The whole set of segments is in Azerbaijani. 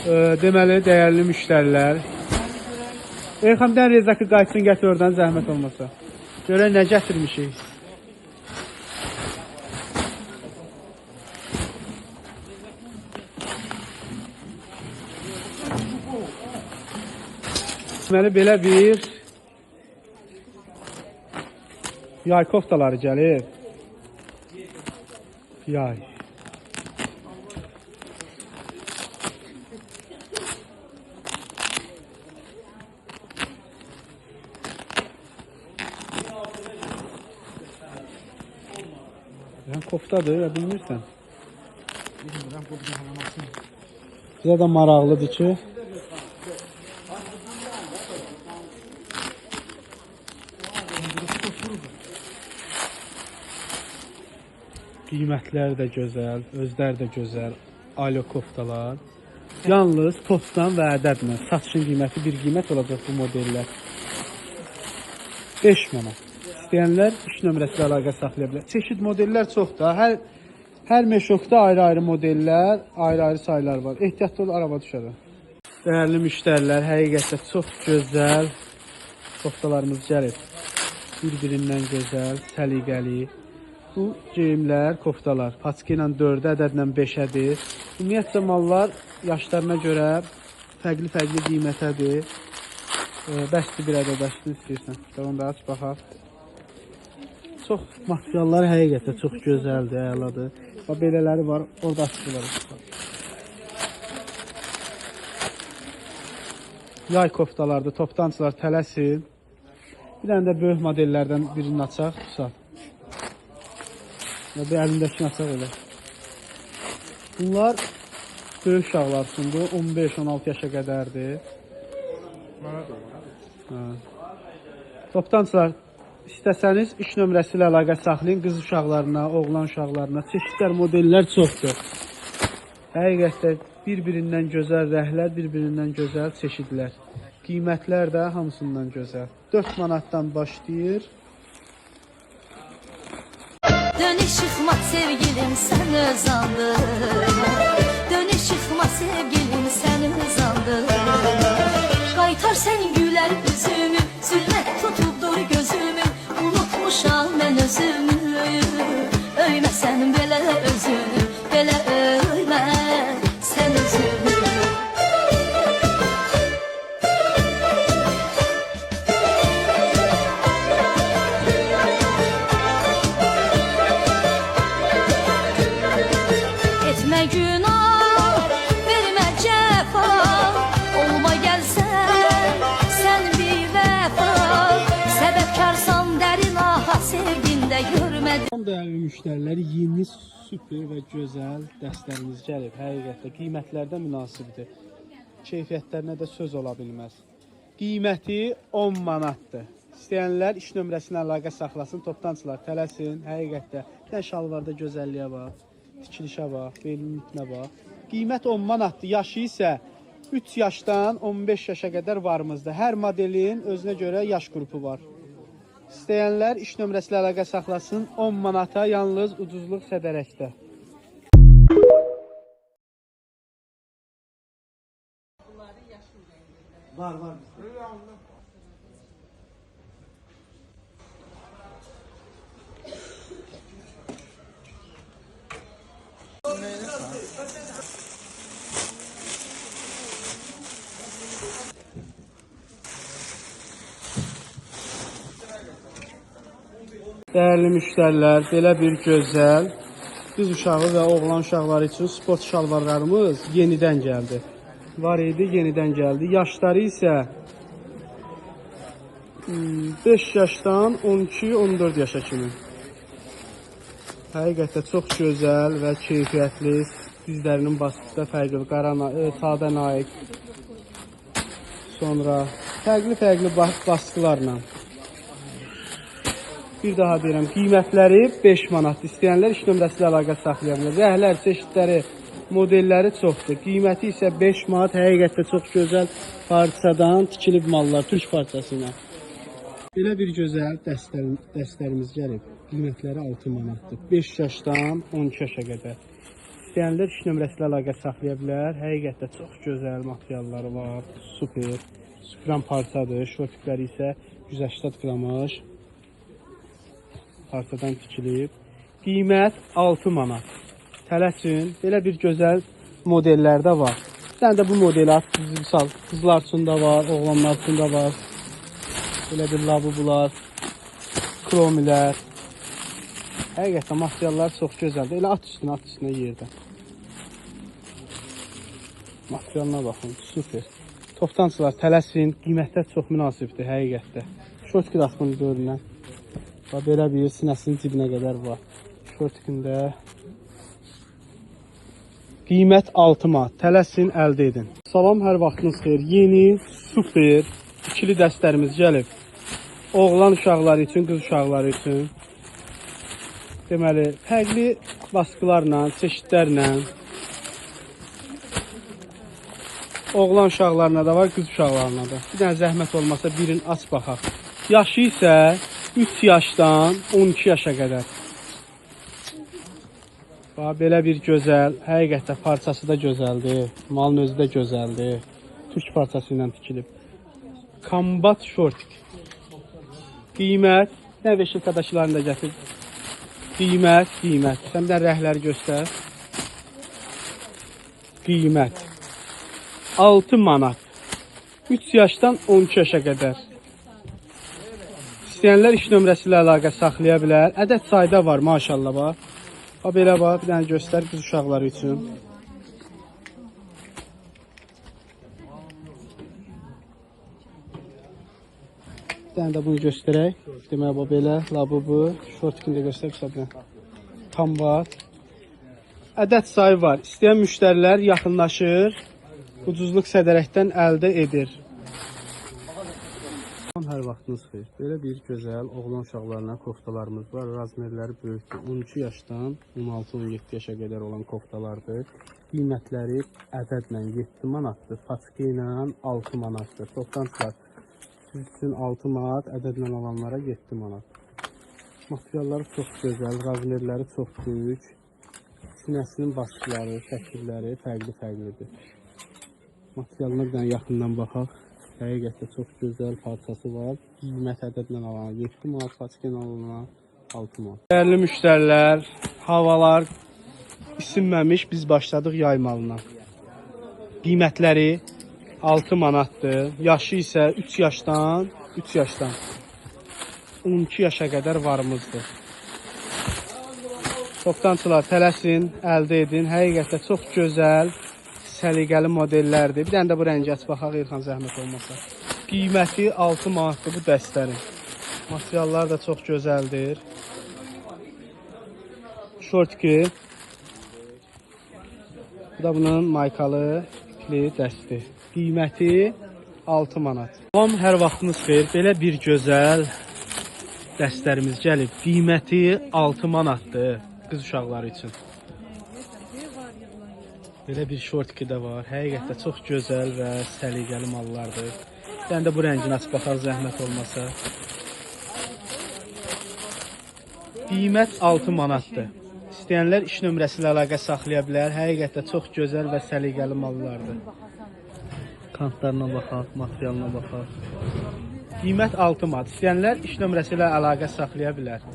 Deməli, dəyərli müştərilər. Elxamdən Rezaki qayıtsın, gətir oradan zəhmət olmasa. Görək nə gətirmişik. Deməli, belə bir yay koftaları gəlir. Yay. Koftadır, ya bilmirsən. Bizə də maraqlıdır ki, qiymətləri də gözəl, özləri də gözəl, alo koftalar. Yalnız postdan və ədədlə satışın qiyməti bir qiymət olacaq bu modellər. 5 manat. İstəyənlər 3 nömrəsi ilə əlaqə saxlaya bilər. Çeşid modellər çoxdur. Hər meşokda ayrı-ayrı modellər, ayrı-ayrı saylar var. Ehtiyatlı ol, araba düşər. Dəyərli müştərilər, həqiqətən çox gözəl koftalarımız gəlir. Bir-birindən gözəl, səliqəli. Bu geyimlər, koftalar. Paçka ilə 4-ə, ədədlə 5-ədir. Ümumiyyətcə mallar yaşlarına görə fərqli qiymətədir. Bəsdir bir ədəd, bəsdir istəyirsən. Onda aç, baxaq. Çox materialları həqiqətən çox gözəldir, əladır. Belələri var, orada açıqlar. Yay koftalardır, toptancılar tələsin. Bir dənə də böyük modellərdən birini açaq, tutaq. Ya bir əlindəkini açaq elə. Bunlar böyük uşaqlar üçündür, 15-16 yaşa qədərdir. Toptancılar İstəsəniz 3 nömrəsi ilə əlaqə saxlayın, qız uşaqlarına, oğlan uşaqlarına. Çeşidlər, modellər çoxdur. Həqiqətən bir-birindən gözəl rəhlər, bir-birindən gözəl çeşidlər. Qiymətlər də hamısından gözəl. 4 manatdan başlayır. Dönüş yıxma sevgilim sən özandın. Dönüş yıxma sevgilim sən özandın. Qaytar sən gülər üzümü, zülmət tutubdur gözümü. Unutmuşam mən özümü, öymə sən belə özünü, belə öymə sən özünü. Etmə günah, vermə cəfa, olma gəlsən, sən bir vəfa. Səbəbkarsan dərin aha sevgində görmədim. Dəyərli müştərilər, yeni, süper və gözəl dəstlərimiz gəlib. Həqiqətdə qiymətlərdə münasibdir. Keyfiyyətlərinə də söz ola bilməz. Qiyməti 10 manatdır. İstəyənlər 3 nömrəsinə əlaqə saxlasın, toptancılar tələsin. Həqiqətdə şalvarda gözəlliyə bax, tikilişə bax, belinin itinə bax. Qiymət 10 manatdır. Yaşı isə 3 yaşdan 15 yaşa qədər varımızdır. Hər modelin özünə görə yaş qrupu var. İstəyənlər 3 nömrəsi ilə əlaqə saxlasın, 10 manata, yalnız ucuzluq Sədərəkdə. Var. Dəyərli müştərilər, belə bir gözəl qız uşağı və oğlan uşaqları üçün sport şalvarlarımız yenidən gəldi. Var idi, yenidən gəldi. Yaşları isə 5 yaşdan 12-14 yaşa kimi. Həqiqətən çox gözəl və keyfiyyətli, dizlərinin bastıqda fərqli, sadə naik. Sonra fərqli baskılarla. Bir daha deyirəm, qiymətləri 5 manat. İstəyənlər 3 nömrəsi ilə əlaqə saxlaya bilər. Rəhlər, çeşidləri, modelləri çoxdur. Qiyməti isə 5 manat. Həqiqətən çox gözəl parçadan tikilib mallar, türk parçası ilə. Belə bir gözəl dəstlərimiz gəlib. Qiymətləri 6 manatdır. 5 yaşdan 12 yaşa qədər. İstəyənlər iş nömrəsi ilə əlaqə saxlaya bilər. Həqiqətən çox gözəl materialları var. Super. Süpürən parçadır. Şortikləri isə 180 qramaj parçadan tikilib. Qiymət 6 manat. Tələsin. Belə bir gözəl modellər də var. Bir dənə də bu modeli misal qızlar üçün də var, oğlanlar üçün də var. Belə bir labubular, kromilər. Həqiqətən materiallar çox gözəldir. Elə at üstünə yerdə. Materialına baxın, super. Toptancılar tələsin, qiymətlər çox münasibdir həqiqətdə. Şortik daxmını görünən. Belə bir sinəsinin cibinə qədər var. Şortikində qiymət 6 manat. Tələsin, əldə edin. Salam, hər vaxtınız xeyir. Yeni, super, ikili dəstlərimiz gəlib. Oğlan uşaqları üçün, qız uşaqları üçün. Deməli, fərqli baskılarla, çeşidlərlə. Oğlan uşaqlarına da var, qız uşaqlarına da. Bir dənə zəhmət olmasa birini aç baxaq. Yaşı isə 3 yaşdan 12 yaşa qədər. Belə bir gözəl, həqiqətən parçası da gözəldir. Malın özü də gözəldir. Türk parçası ilə tikilib. Kombat şortik. Qiymət, nə veşil qardaşlarını da gətir. Qiymət. Sən bir rəhləri göstər. Qiymət 6 manat. 3 yaşdan 12 yaşa qədər. İstəyənlər iş nömrəsi ilə əlaqə saxlaya bilər. Ədəd sayda var, maşallah var. Belə var, bir dənə göstər qız uşaqları üçün. Bir dənə də bunu göstərək. Deməli, belə, labubu, şortikini də göstərək. Kombat. Ədəd sayı var. İstəyən müştərilər yaxınlaşır. Ucuzluq sədərəkdən əldə edir. Hər vaxtınız xeyir. Belə bir gözəl oğlan uşaqlarına koftalarımız var. Razmerləri böyükdür. 12 yaşdan 16-17 yaşa qədər olan koftalardır. Qiymətləri ədədlə 7 manatdır. Paçka ilə 6 manatdır. Toplantılar siz üçün 6 manat, ədədlə olanlara 7 manat. Materialları çox gözəl, razmerləri çox böyük. Sinəsinin başları, şəkilləri fərqli-fərqlidir. Materialına bir dənə yaxından baxaq. Həqiqətən çox gözəl parçası var. Qiymət ədədlə alana 7 manat, paçka ilə alana 6 manat. Dəyərli müştərilər, havalar isinməmiş, biz başladıq yay malına. Qiymətləri 6 manatdır. Yaşı isə 3 yaşdan 12 yaşa qədər varımızdır. Toptancılar tələsin, əldə edin. Həqiqətən çox gözəl, səliqəli modellərdir. Bir dənə də bu rəngi aç baxaq, İlxan zəhmət olmasa. Qiyməti 6 manatdır bu dəstlərin. Materiallar da çox gözəldir. Şortki. Bu da bunun maykalı ipli dəsti. Qiyməti 6 manat. Salam, hər vaxtınız xeyir. Belə bir gözəl dəstlərimiz gəlib. Qiyməti 6 manatdır qız uşaqları üçün. Belə bir şortki də var. Həqiqətən çox gözəl və səliqəli mallardır. Bir dənə də bu rəngini aç baxaq zəhmət olmasa. Qiymət 6 manatdır. İstəyənlər iş nömrəsi ilə əlaqə saxlaya bilər. Həqiqətən çox gözəl və səliqəli mallardır. Kantlarına baxaq, materialına baxaq. Qiymət 6 manat. İstəyənlər iş nömrəsi ilə əlaqə saxlaya bilər.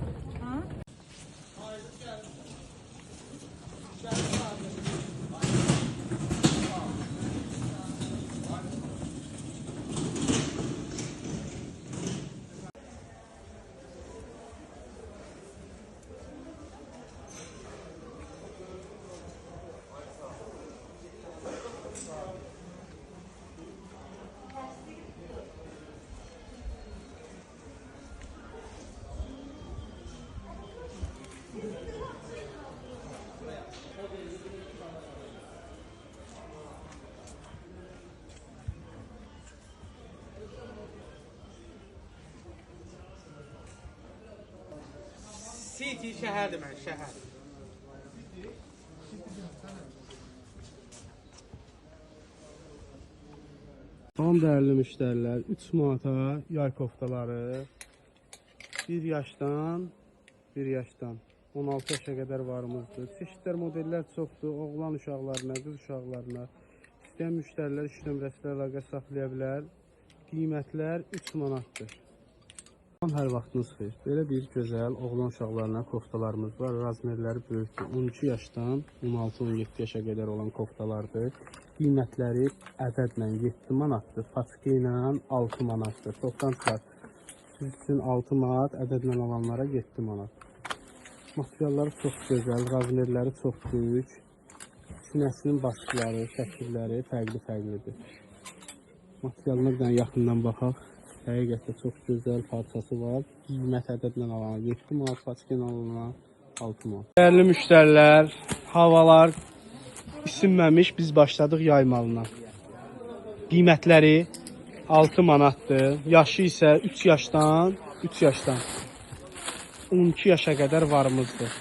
City şəhərdir mən, şəhər. Salam dəyərli müştərilər, 3 manata yay koftaları 1 yaşdan 16 yaşa qədər varımızdır. Çeşidlər, modellər çoxdur. Oğlan uşaqlarına, qız uşaqlarına. İstəyən müştərilər 3 nömrəsi ilə əlaqə saxlaya bilər. Qiymətlər 3 manatdır. Hər vaxtınız xeyir. Belə bir gözəl oğlan uşaqlarına koftalarımız var. Razmerləri böyükdür. 12 yaşdan 16-17 yaşa qədər olan koftalardır. Qiymətləri ədədlə 7 manatdır. Paçka ilə 6 manatdır. Toplantılar siz üçün 6 manat, ədədlə alanlara 7 manat. Materialları çox gözəl, razmerləri çox böyük. Sinəsinin başları, şəkilləri fərqli-fərqlidir. Materialına bir dənə yaxından baxaq. Həqiqətdə çox gözəl parçası var. Qiymət ədədlə alana 7 manat, paçka ilə alana 6 manat. Dəyərli müştərilər, havalar isinməmiş, biz başladıq yaymalına. Qiymətləri 6 manatdır. Yaşı isə 3 yaşdan 12 yaşa qədər varımızdır.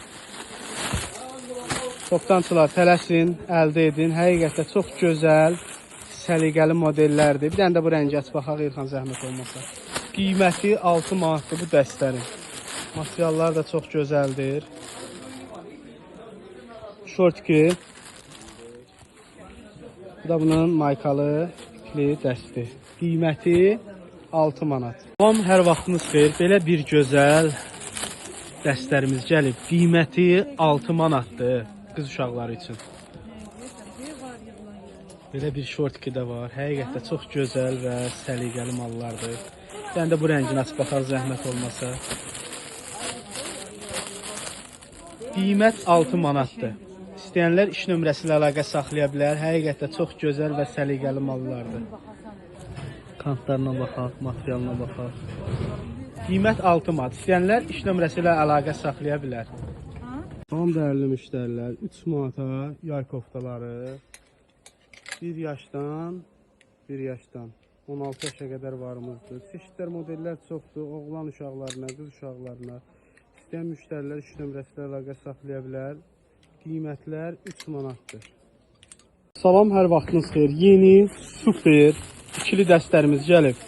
Toplantılar tələsin, əldə edin. Həqiqətdə çox gözəl, səliqəli modellərdir. Bir dənə də bu rəngi aç baxaq, İlxan zəhmət olmasa. Qiyməti 6 manatdır bu dəstlərin. Materiallar da çox gözəldir. Şortki. Bu da bunun maykalı ipli dəsti. Qiyməti 6 manat. Salam, hər vaxtınız xeyir. Belə bir gözəl dəstlərimiz gəlib. Qiyməti 6 manatdır qız uşaqları üçün. Belə bir şortki də var. Həqiqətdə çox gözəl və səliqəli mallardır. Yəni də bu rəngini aç baxar zəhmət olmasa. Qiymət 6 manatdır. İstəyənlər 3 nömrəsi ilə əlaqə saxlaya bilər. Həqiqətdə çox gözəl və səliqəli mallardır. Kantlarına baxaq, materialına baxaq. Qiymət 6 manat. İstəyənlər 3 nömrəsi ilə əlaqə saxlaya bilər. Tam dəyərli müştərilər, 3 manata yay koftaları 1 yaşdan 16 yaşa qədər varımızdır. Çeşidlər, modellər çoxdur. Oğlan uşaqlarına, qız uşaqlarına. İstəyən müştərilər 3 nömrəsi ilə əlaqə saxlaya bilər. Qiymətlər 3 manatdır. Salam, hər vaxtınız xeyir. Yeni, super, ikili dəstlərimiz gəlib.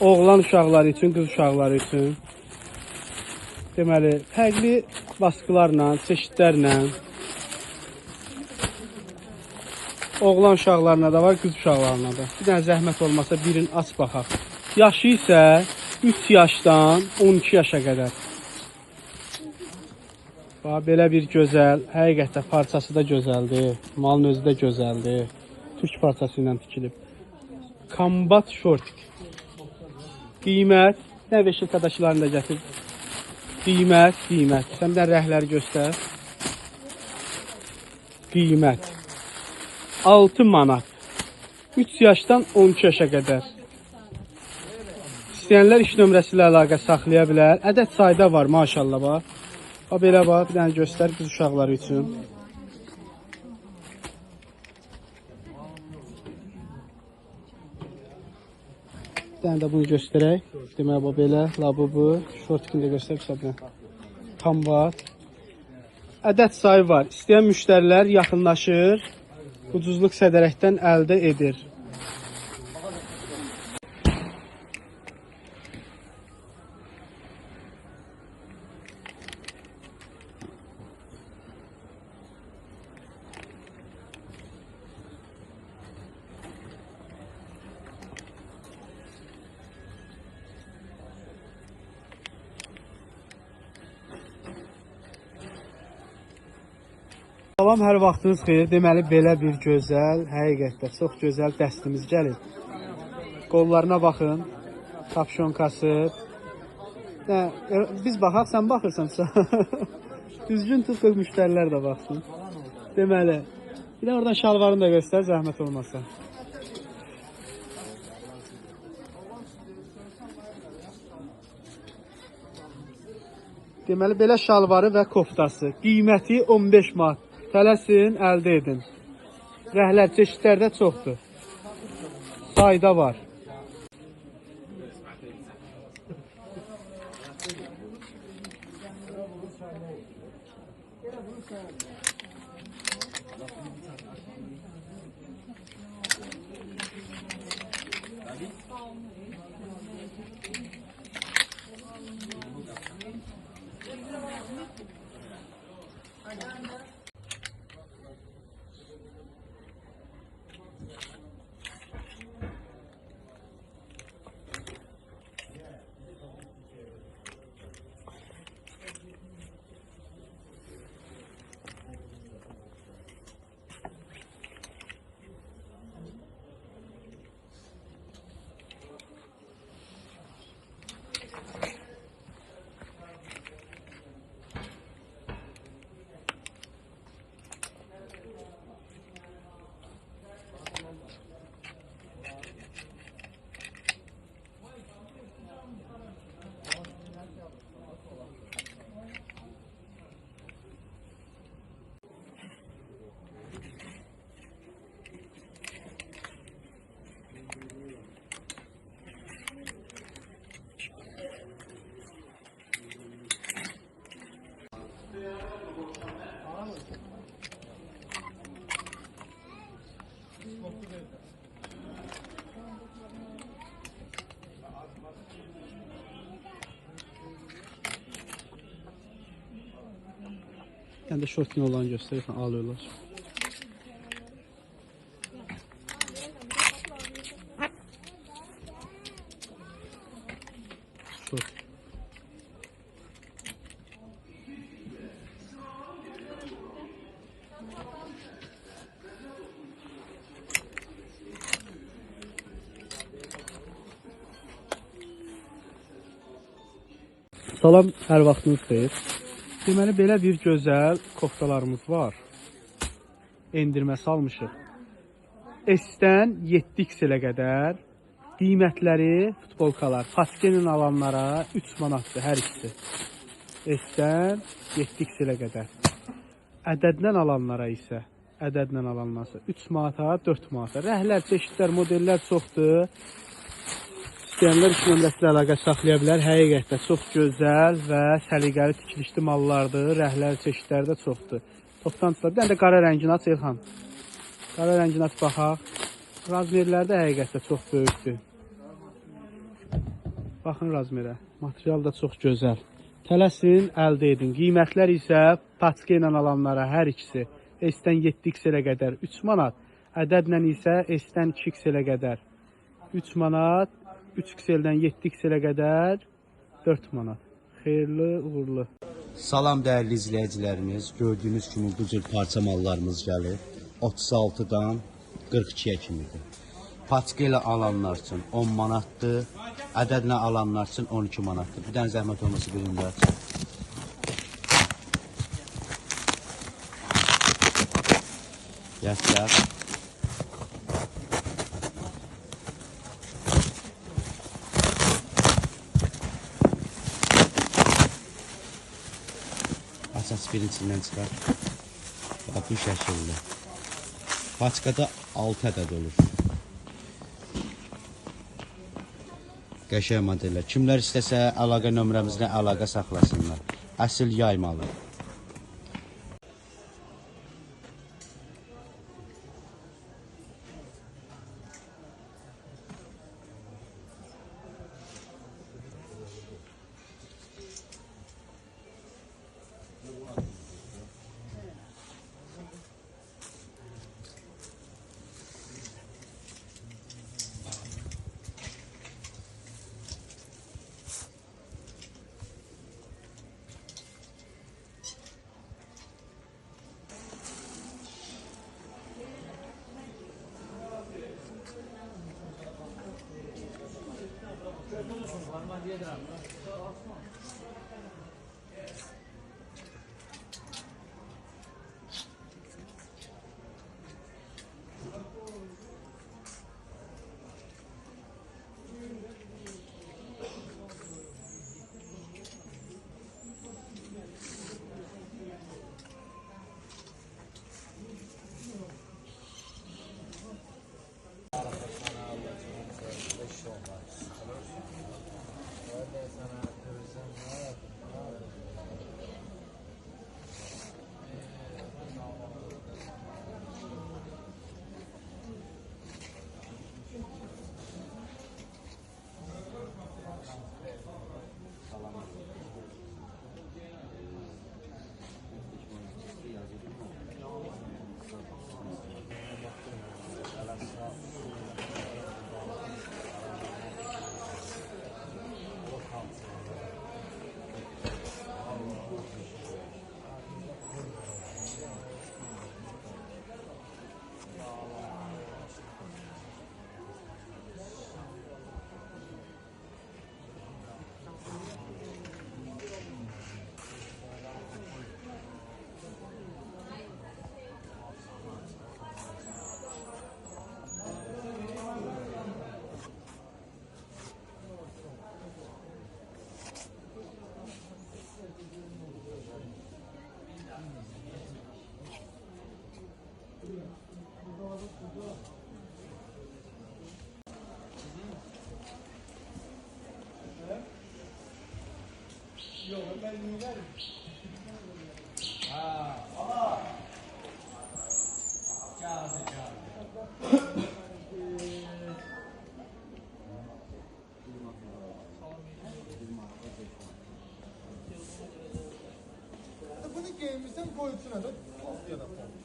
Oğlan uşaqları üçün, qız uşaqları üçün. Deməli, fərqli baskılarla, çeşidlərlə. Oğlan uşaqlarına da var, qız uşaqlarına da. Bir dənə zəhmət olmasa birini aç baxaq. Yaşı isə 3 yaşdan 12 yaşa qədər. Bax, belə bir gözəl, həqiqətdə parçası da gözəldir. Malın özü də gözəldir. Türk parçası ilə tikilib. Kombat şortik. Qiymət, nə veşil qardaşlarını da gətir. Qiymət. Sən də rəhləri göstər. Qiymət 6 manat. 3 yaşdan 12 yaşa qədər. İstəyənlər 3 nömrəsi ilə əlaqə saxlaya bilər. Ədəd sayda var, maşallah bax. Bax, belə bax, bir dənə göstər qız uşaqları üçün. Bir dənə də bunu göstərək. Demək, bax, belə, labubu, şortkini də göstərək. Kombat. Ədəd sayı var. İstəyən müştərilər yaxınlaşır. Ucuzluq sədərəkdən əldə edir. Salam, hər vaxtınız xeyir. Deməli, belə bir gözəl, həqiqətdə çox gözəl dəstimiz gəlib. Qollarına baxın, kapşonkası. Biz baxaq, sən baxırsansa. Düzgün tutduq, müştərilər də baxsın. Deməli, bir də oradan şalvarını da göstər, zəhmət olmasa. Deməli, belə şalvarı və koftası. Qiyməti 15 manat. Tələsin, əldə edin. Rəhlər çeşidlərdə çoxdur. Sayda var. Sən də şortun olanı göstərirsən, alıyorlar. Şort. Salam, hər vaxtınız xeyir. Deməli, belə bir gözəl koftalarımız var. Endirməsi almışıq. S-dən 7X-ə qədər qiymətləri futbolkalar. Paskenin alanlara 3 manatdır hər ikisi. S-dən 7X-ə qədər. Ədədlə alanlara isə, 3 manata, 4 manata. Rəhlər, çeşidlər, modellər çoxdur. İstəyənlər 3 nömrəsi ilə əlaqə saxlaya bilər. Həqiqətdə çox gözəl və səliqəli tikilişli mallardır. Rəhlər, çeşidləri də çoxdur. Toplantılar. Bir dənə də qara rəngini aç İlxan. Qara rəngini aç baxaq. Razmerlər də həqiqətdə çox böyükdür. Baxın razmerə. Material da çox gözəl. Tələsin, əldə edin. Qiymətlər isə paçka ilə alanlara hər ikisi S-dən 7X-ə qədər 3 manat. Ədədlə isə S-dən 2X-ə qədər 3 manat. 3XL-dən 7XL-ə qədər 4 manat. Xeyirli, uğurlu. Salam dəyərli izləyicilərimiz. Gördüyünüz kimi bu cür parça mallarımız gəlir. 36-dan 42-yə kimidir. Paçka ilə alanlar üçün 10 manatdır. Ədədlə alanlar üçün 12 manatdır. Bir dənə zəhmət olması birində. Gəzlər. Əsas birincindən çıxar. Bax, bu şəkildə. Paçkada 6 ədəd olur. Qəşəng modellər. Kimlər istəsə əlaqə nömrəmizlə əlaqə saxlasınlar. Əsl yaymalı. Bunu giymişsin, o üçünə də 6-ya da pul.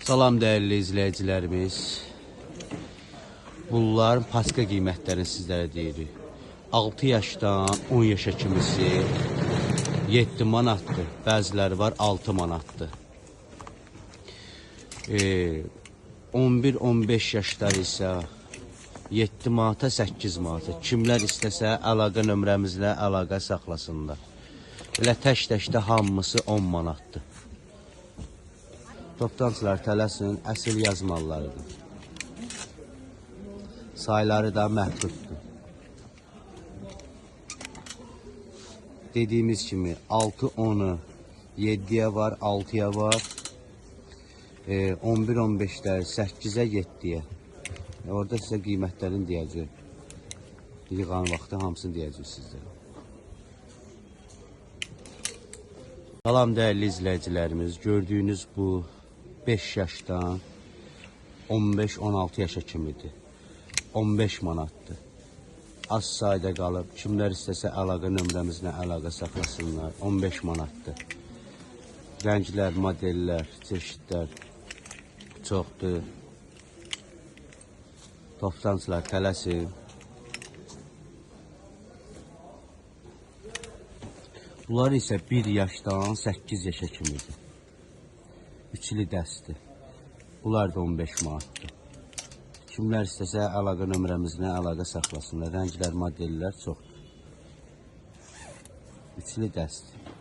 Salam dəyərli izləyicilərimiz. Bunların paska qiymətlərini sizlərə deyirik. 6 yaşdan 10 yaşa kimisi 7 manatdır. Bəziləri var 6 manatdır. 11-15 yaşlar isə 7 manata 8 manata. Kimlər istəsə əlaqə nömrəmizlə əlaqə saxlasınlar. Belə tək-təkdə hamısı 10 manatdır. Toptancılar tələsin, əsl yazmalılarıdır. Sayları da məhduddur. Dediyimiz kimi 6-10'u 7'ye var, 6'ya var. 11-15'lər 8'ə 7'yə. Orada sizə qiymətlərini deyəcək. Yığan vaxtı hamısını deyəcək sizlərə. Salam dəyərli izləyicilərimiz, gördüyünüz bu 5 yaşdan 15-16 yaşa kimidir. 15 manatdır. Az sayda qalıb, kimlər istəsə əlaqə nömrəmizlə əlaqə saxlasınlar. 15 manatdır. Rənglər, modellər, çeşidlər çoxdur. Toptancılar tələsin. Bunlar isə 1 yaşdan 8 yaşa kimidir. Üçlü dəstir. Bunlar da 15 manatdır. Kimlər istəsə əlaqə nömrəmizlə əlaqə saxlasınlar. Rənglər, modellər çoxdur. Üçlü dəstir.